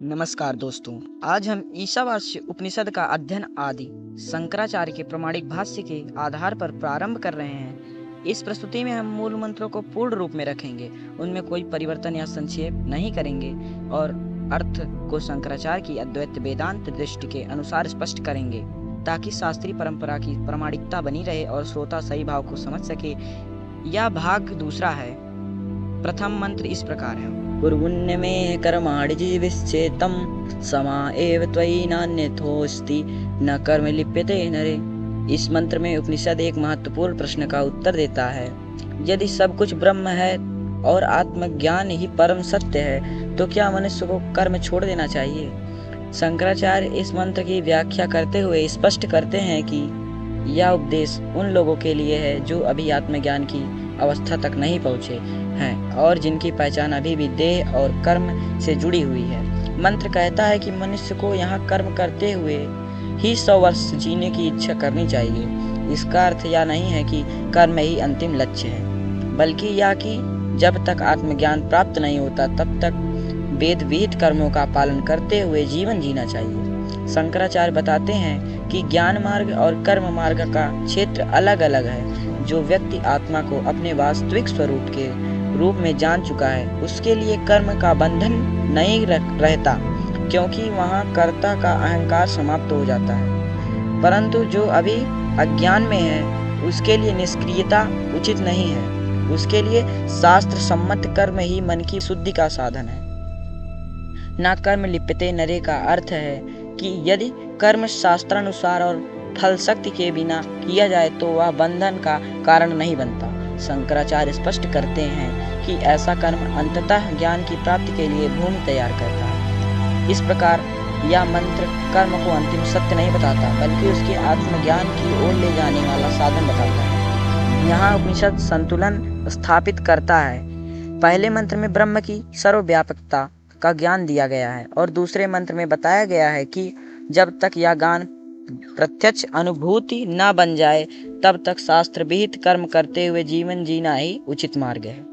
नमस्कार दोस्तों। आज हम ईशावास्य उपनिषद का अध्ययन आदि शंकराचार्य के प्रमाणिक भाष्य के आधार पर प्रारंभ कर रहे हैं। इस प्रस्तुति में हम मूल मंत्रों को पूर्ण रूप में रखेंगे, उनमें कोई परिवर्तन या संक्षेप नहीं करेंगे और अर्थ को शंकराचार्य की अद्वैत वेदांत दृष्टि के अनुसार स्पष्ट करेंगे, ताकि शास्त्रीय परंपरा की प्रामाणिकता बनी रहे और श्रोता सही भाव को समझ सके। यह भाग दूसरा है। प्रथम मंत्र इस प्रकार है। कुर्वन्य में कर्माणि जीविश्चेतम समा एव त्वयि नान्यथोस्ति न कर्म लिप्यते नरे। इस मंत्र में उपनिषद एक महत्वपूर्ण प्रश्न का उत्तर देता है। यदि सब कुछ ब्रह्म है और आत्मज्ञान ही परम सत्य है, तो क्या मनुष्य को कर्म छोड़ देना चाहिए? शंकराचार्य इस मंत्र की व्याख्या करते हुए स्पष्ट करते हैं कि यह उपदेश उन लोगों के लिए है जो अभी आत्मज्ञान की अवस्था तक नहीं पहुँचे हैं और जिनकी पहचान अभी भी देह और कर्म से जुड़ी हुई है। मंत्र कहता है कि मनुष्य को यहाँ कर्म करते हुए ही 100 वर्ष जीने की इच्छा करनी चाहिए। इसका अर्थ यह नहीं है कि कर्म ही अंतिम लक्ष्य है, बल्कि यह कि जब तक आत्मज्ञान प्राप्त नहीं होता तब तक वेद विहित कर्मों का पालन करते हुए जीवन जीना चाहिए। शंकराचार्य बताते हैं कि ज्ञान मार्ग और कर्म मार्ग का क्षेत्र अलग अलग है। जो व्यक्ति आत्मा को अपने वास्तविक स्वरूप के रूप में जान चुका है, उसके लिए कर्म का बंधन नहीं रहता, क्योंकि वहाँ कर्ता का अहंकार समाप्त हो जाता है। परंतु जो अभी अज्ञान में है, उसके लिए निष्क्रियता उचित नहीं है। उसके लिए शास्त्र सम्मत कर्म ही मन की शुद्धि का साधन है। न कर्म लिप्यते नरे का अर्थ है कि यदि कर्म शास्त्रानुसार और फल शक्ति के बिना किया जाए तो वह बंधन का कारण नहीं बनता। शंकराचार्य स्पष्ट करते हैं कि ऐसा कर्म अंततः ज्ञान की प्राप्ति के लिए भूमि तैयार करता है। इस प्रकार यह मंत्र कर्म को अंतिम सत्य नहीं बताता, बल्कि उसके आत्मज्ञान की ओर ले जाने वाला साधन बताता है। यहाँ उपनिषद संतुलन स्थापित करता है। पहले मंत्र में ब्रह्म की सर्वव्यापकता का ज्ञान दिया गया है और दूसरे मंत्र में बताया गया है कि जब तक यह ज्ञान प्रत्यक्ष अनुभूति न बन जाए, तब तक शास्त्र विहित कर्म करते हुए जीवन जीना ही उचित मार्ग है।